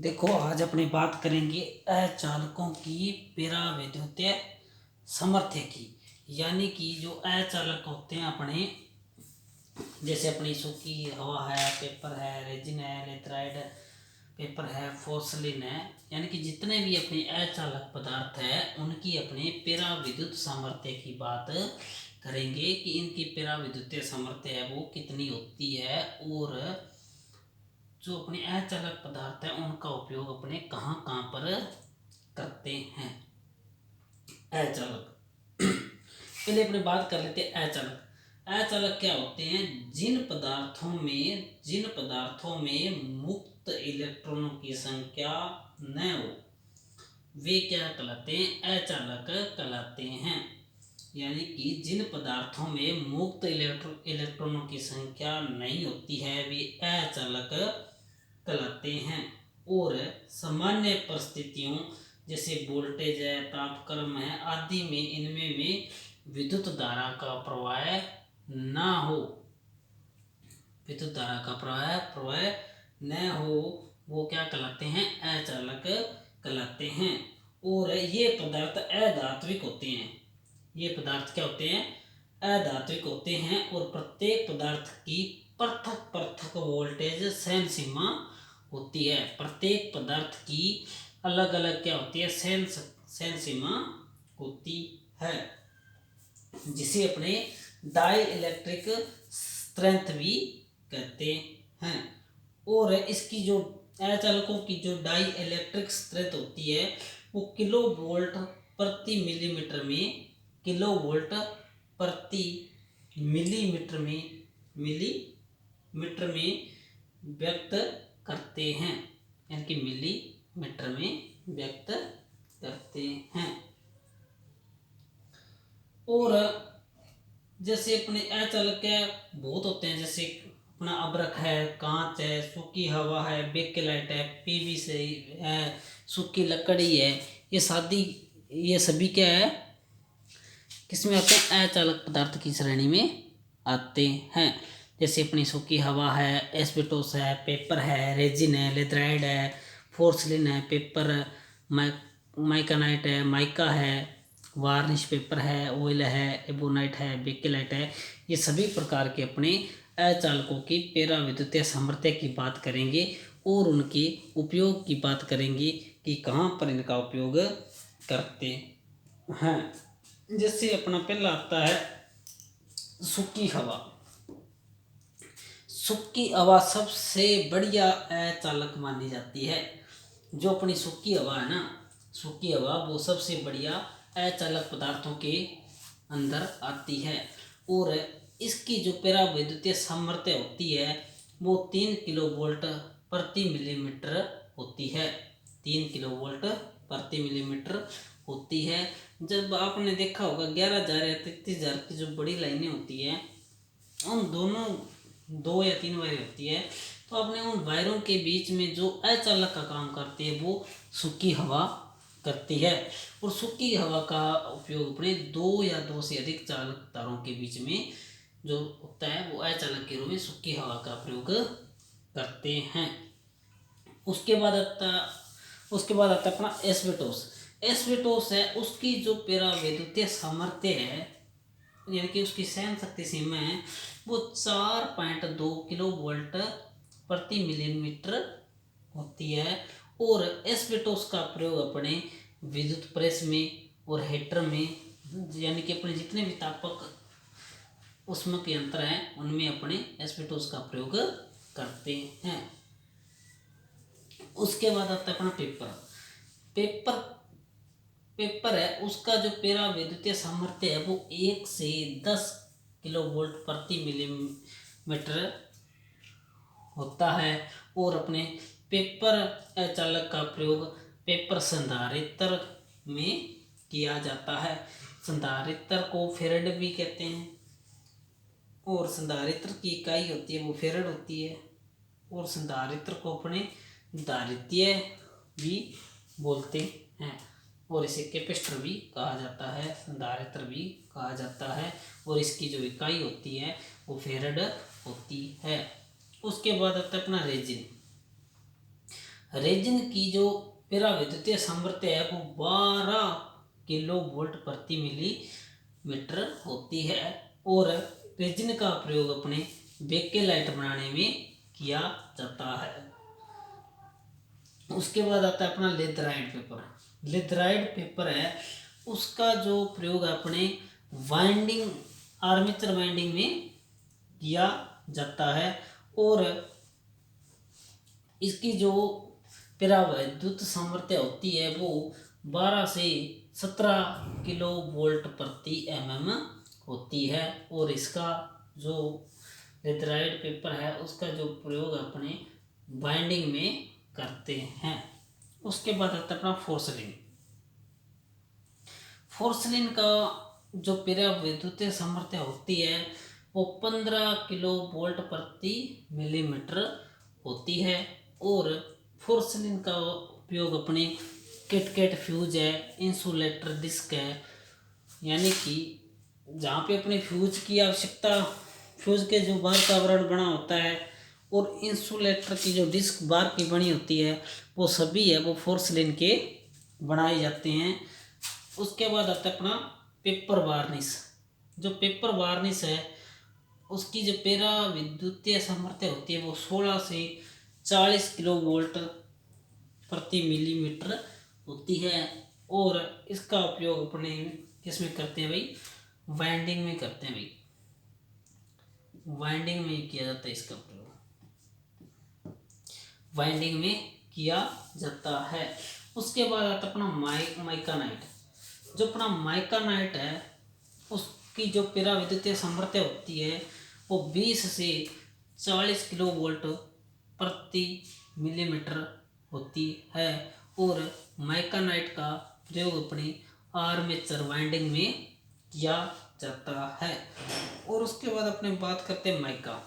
देखो आज अपनी बात करेंगे अचालकों की परावैद्युतीय सामर्थ्य की। यानी कि जो अचालक होते हैं अपने, जैसे अपनी सूखी हवा है, पेपर है, रेजिन है, लेथराइड पेपर है, फोर्सलिन है, यानी कि जितने भी अपने अचालक पदार्थ है उनकी अपने पराविद्युत सामर्थ्य की बात करेंगे कि इनकी पराविद्युतीय सामर्थ्य है वो कितनी होती है, और जो अपने अचालक पदार्थ है उनका उपयोग अपने कहाँ कहाँ पर करते हैं। अचालक पहले अपने बात कर लेते हैं। अचालक अचालक क्या होते हैं? जिन पदार्थों में मुक्त इलेक्ट्रॉनों की संख्या न हो वे क्या कहलाते हैं? अचालक कहलाते हैं। यानी कि जिन पदार्थों में मुक्त इलेक्ट्रॉनों की संख्या नहीं होती है वे अचालक कहलाते हैं। और सामान्य परिस्थितियों जैसे वोल्टेज है, तापक्रम है आदि में इनमें में विद्युत धारा का प्रवाह ना हो, विद्युत धारा का प्रवाह न हो, वो क्या कहलाते हैं? अचालक कहलाते हैं। और ये पदार्थ अधात्विक होते हैं। ये पदार्थ क्या होते हैं? अधात्विक होते हैं। और प्रत्येक पदार्थ की पृथक पृथक वोल्टेज सहन सीमा होती है। प्रत्येक पदार्थ की अलग अलग क्या होती है? सहन सीमा होती है, जिसे अपने डाई इलेक्ट्रिक स्ट्रेंथ भी कहते हैं। और इसकी जो अचालकों की जो डाई इलेक्ट्रिक स्ट्रेंथ होती है वो किलो वोल्ट प्रति मिलीमीटर में, किलो वोल्ट प्रति मिलीमीटर में व्यक्त करते हैं, यानी कि मिलीमीटर में व्यक्त करते हैं। और जैसे अपने अचालक क्या बहुत होते हैं, जैसे अपना अब्रक है, कांच है, सूखी हवा है, बेकेलाइट है, पीवीसी है, सूखी लकड़ी है, ये सभी क्या है? किसमें आते हैं? अचालक पदार्थ की श्रेणी में आते हैं। जैसे अपनी सूखी हवा है, एस्बेस्टोस है, पेपर है, रेजिन है, लेथराइड है, फोर्सलिन है, पेपर माइकानाइट है, माइका है, वार्निश पेपर है, ऑयल है, एबोनाइट है, बेकेलाइट है, ये सभी प्रकार के अपने अचालकों की पराविद्युतीय सामर्थ्य की बात करेंगे और उनके उपयोग की बात करेंगे कि कहाँ पर इनका उपयोग करते हैं। जैसे अपना पहला आता है सूखी हवा। सूखी हवा सबसे बढ़िया अचालक मानी जाती है। जो अपनी सूखी हवा है ना, सूखी हवा वो सबसे बढ़िया अचालक पदार्थों के अंदर आती है। और इसकी जो परावैद्युतीय सामर्थ्य होती है वो 3 किलो वोल्ट प्रति मिलीमीटर होती है। 3 किलो वोल्ट प्रति मिलीमीटर होती है। जब आपने देखा होगा 11,000 या 33,000 की जो बड़ी लाइनें होती है, उन दोनों 2 या 3 वायर होती है, तो अपने उन वायरों के बीच में जो अचालक का काम करती है वो सूखी हवा करती है। और सूखी हवा का उपयोग अपने 2 या 2 से अधिक चालक तारों के बीच में जो होता है वो अचालक के रूप में सूखी हवा का प्रयोग करते हैं। उसके बाद आता है अपना एस्बेस्टोस। एस्बेस्टोस है, उसकी जो परावैद्युतीय सामर्थ्य है, यानी कि उसकी सहन शक्ति सीमा है वो 4.2 किलो वोल्ट प्रति मिलीमीटर होती है। और एस्बेस्टोस का प्रयोग अपने विद्युत प्रेस में और हीटर में, यानी कि अपने जितने भी तापक उष्मक यंत्र हैं उनमें अपने एस्बेस्टोस का प्रयोग करते हैं। उसके बाद आता है अपना पेपर पेपर है, उसका जो परावैद्युतीय सामर्थ्य है वो 1 से 10 किलो वोल्ट प्रति मिलीमीटर होता है। और अपने पेपर अचालक का प्रयोग पेपर संधारित्र में किया जाता है। संधारित्र को फेरेड भी कहते हैं, और संधारित्र की इकाई होती है वो फेरेड होती है। और संधारित्र को अपने धारित्य भी बोलते हैं, और इसे कैपेसिटर भी कहा जाता है, संधारित्र भी कहा जाता है। और इसकी जो इकाई होती है वो फेरेड होती है। उसके बाद आता है अपना रेजिन। रेजिन की जो पराविद्युतीय सामर्थ्य है वो 12 किलो वोल्ट प्रति मिलीमीटर होती है। और रेजिन का प्रयोग अपने बेकेलाइट बनाने में किया जाता है। उसके बाद आता है अपना लेथराइट पेपर। लेथराइट पेपर है उसका जो प्रयोग अपने वाइंडिंग आर्मेचर वाइंडिंग में किया जाता है। और इसकी जो पराविद्युत सामर्थ्य होती है वो 12 से 17 किलो वोल्ट प्रति होती है। और इसका जो लेथराइट पेपर है उसका जो प्रयोग अपने बाइंडिंग में करते हैं। उसके बाद आता है अपना फोर्सलिन। फोर्सलिन का जो पराविद्युतीय सामर्थ्य होती है वो 15 किलो वोल्ट प्रति मिलीमीटर होती है। और फोर्सलिन का उपयोग अपने किटकैट फ्यूज है, इंसुलेटर डिस्क है, यानी कि जहाँ पे अपने फ्यूज की आवश्यकता, फ्यूज के जो बाहर का आवरण बना होता है और इंसुलेटर की जो डिस्क बाहर की बनी होती है वो सभी है वो फोर्सलिन के बनाए जाते हैं। उसके बाद आता है अपना पेपर वार्निश। जो पेपर वार्निश है उसकी जो पराविद्युतीय सामर्थ्य होती है वो 16 से 40 किलो वोल्ट प्रति मिलीमीटर होती है। और इसका उपयोग अपने किसमें करते हैं भाई, वाइंडिंग में करते हैं भाई, वाइंडिंग में किया जाता है। इसका प्रयोग वाइंडिंग में किया जाता है। उसके बाद आता अपना माइकानाइट। जो अपना माइकानाइट है उसकी जो पराविद्युतीय सामर्थ्य होती है वो 20 से 40 किलो वोल्ट प्रति मिलीमीटर होती है। और माइकानाइट का प्रयोग अपनी आर्मेचर वाइंडिंग में किया जाता है। और उसके बाद अपने बात करते हैं माइका।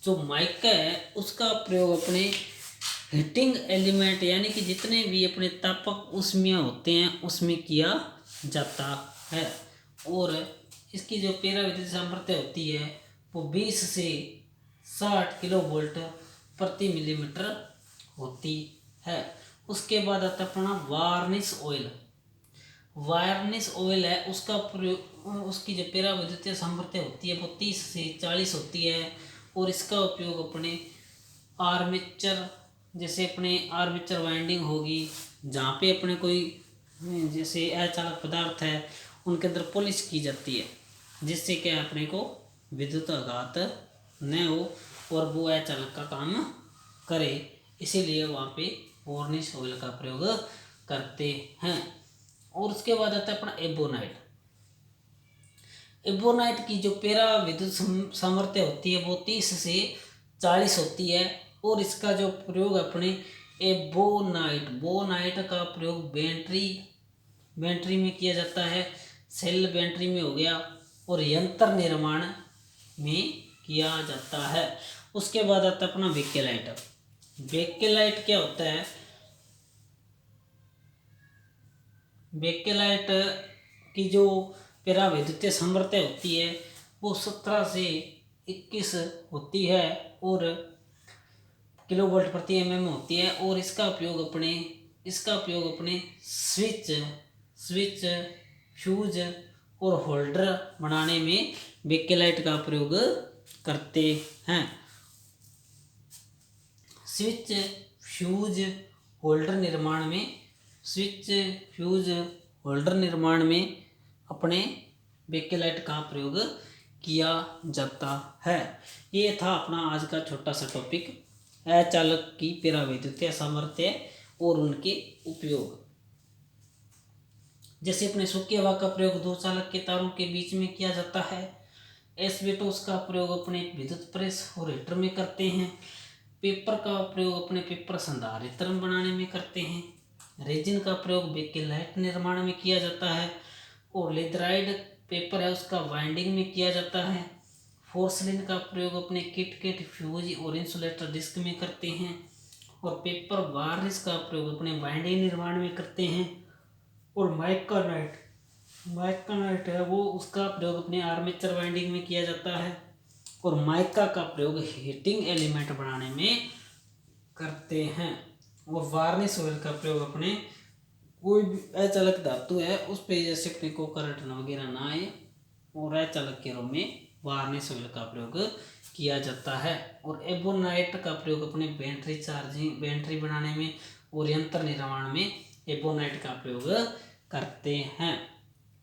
जो माइका है उसका प्रयोग अपने हीटिंग एलिमेंट यानी कि जितने भी अपने तापक ऊष्मियाँ होते हैं उसमें किया जाता है। और इसकी जो पराविद्युतीय सामर्थ्य होती है वो 20 से 60 किलो वोल्ट प्रति मिलीमीटर होती है। उसके बाद आता है अपना वार्निश ऑयल। वार्निश ऑयल है उसका प्रयोग, उसकी जो पराविद्युतीय सामर्थ्य होती है वो 30 से 40 होती है। और इसका उपयोग अपने आर्मेचर, जैसे अपने आर्मेचर वाइंडिंग होगी जहाँ पे अपने कोई जैसे अचालक पदार्थ है उनके अंदर पॉलिश की जाती है जिससे क्या अपने को विद्युत आघात न हो और वो अचालक का काम करे, इसीलिए वहाँ पे वार्निश ऑयल का प्रयोग करते हैं। और उसके बाद आता है अपना एबोनाइट। एबोनाइट की जो पराविद्युत सामर्थ्य होती है वो 30 से 40 होती है। और इसका जो प्रयोग अपने बोनाइट का प्रयोग बैटरी में किया जाता है, सेल बैटरी में हो गया और यंत्र निर्माण में किया जाता है। उसके बाद आता है अपना बेकेलाइट। बेकेलाइट क्या होता है, बेकेलाइट की जो पराविद्युतीय सामर्थ्य होती है वो 17 से 21 होती है और किलो वोल्ट प्रति होती है। और इसका उपयोग अपने स्विच फ्यूज और होल्डर बनाने में बेकेलाइट का प्रयोग करते हैं। स्विच फ्यूज होल्डर निर्माण में अपने बेकेलाइट का प्रयोग किया जाता है। ये था अपना आज का छोटा सा टॉपिक, अचालक की पराविद्युतीय सामर्थ्य और उनके उपयोग। जैसे अपने सूखी हवा का प्रयोग दो चालक के तारों के बीच में किया जाता है। एस्बेस्टोस का प्रयोग अपने विद्युत प्रेस और हीटर में करते हैं। पेपर का प्रयोग अपने पेपर संधारित्र बनाने में करते हैं। रेजिन का प्रयोग बेकेलाइट निर्माण में किया जाता है। और लेथराइट पेपर है उसका वाइंडिंग में किया जाता है। फोर्सलिन का प्रयोग अपने किटकैट फ्यूज और इंसुलेटर डिस्क में करते हैं। और पेपर वार्निश का प्रयोग अपने वाइंडिंग निर्माण में करते हैं। और माइकानाइट है वो उसका प्रयोग अपने आर्मेचर वाइंडिंग में किया जाता है। और माइका का प्रयोग हीटिंग एलिमेंट बनाने में करते हैं। और वार्निश ऑयल का प्रयोग अपने कोई भी अचालक धातु है उस पे जैसे अपने को करंट वगैरह ना आए और अचालक के रूप में वार्निश ऑयल का प्रयोग किया जाता है। और एबोनाइट का प्रयोग अपने बैटरी बनाने में और यंत्र निर्माण में एबोनाइट का प्रयोग करते हैं।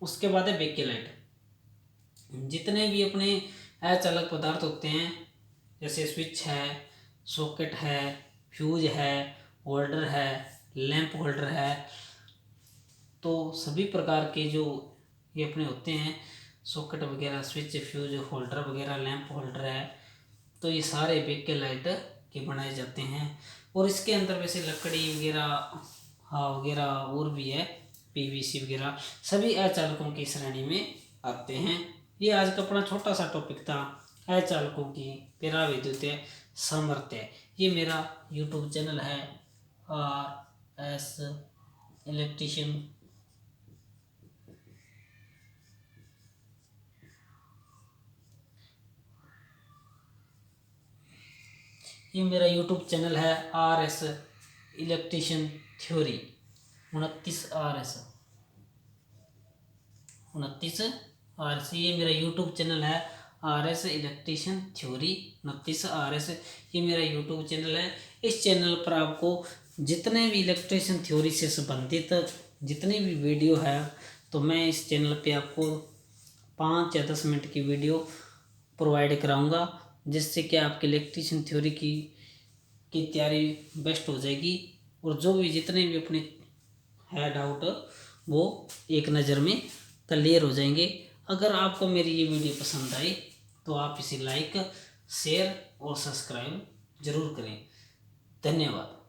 उसके बाद है बेकेलाइट। जितने भी अपने अचालक पदार्थ होते हैं जैसे स्विच है, सॉकेट है, फ्यूज है, होल्डर है, लैंप होल्डर है, तो सभी प्रकार के जो ये अपने होते हैं सॉकेट वगैरह, स्विच, फ्यूज, होल्डर वगैरह, लैंप होल्डर है, तो ये सारे बेकेलाइट के बनाए जाते हैं। और इसके अंदर वैसे लकड़ी वगैरह वगैरह और भी है, पीवीसी वगैरह, सभी अचालकों की श्रेणी में आते हैं। ये आज का अपना छोटा सा टॉपिक था अचालकों की परावैद्युतीय सामर्थ्य। ये मेरा यूट्यूब चैनल है RS इलेक्ट्रीशियन। ये मेरा यूट्यूब चैनल है RS इलेक्ट्रीशियन थ्योरी 29RS। ये मेरा यूट्यूब चैनल है RS इलेक्ट्रीशियन थ्योरी 29RS। ये मेरा यूट्यूब चैनल है। इस चैनल पर आपको जितने भी इलेक्ट्रीशियन थ्योरी से संबंधित जितनी भी वीडियो है, तो मैं इस चैनल पे आपको 5 या 10 मिनट की वीडियो प्रोवाइड कराऊंगा, जिससे कि आपके इलेक्ट्रीशियन थ्योरी की तैयारी बेस्ट हो जाएगी। और जो भी जितने भी अपने है डाउट वो एक नज़र में क्लियर हो जाएंगे। अगर आपको मेरी ये वीडियो पसंद आई तो आप इसे लाइक, शेयर और सब्सक्राइब जरूर करें। धन्यवाद।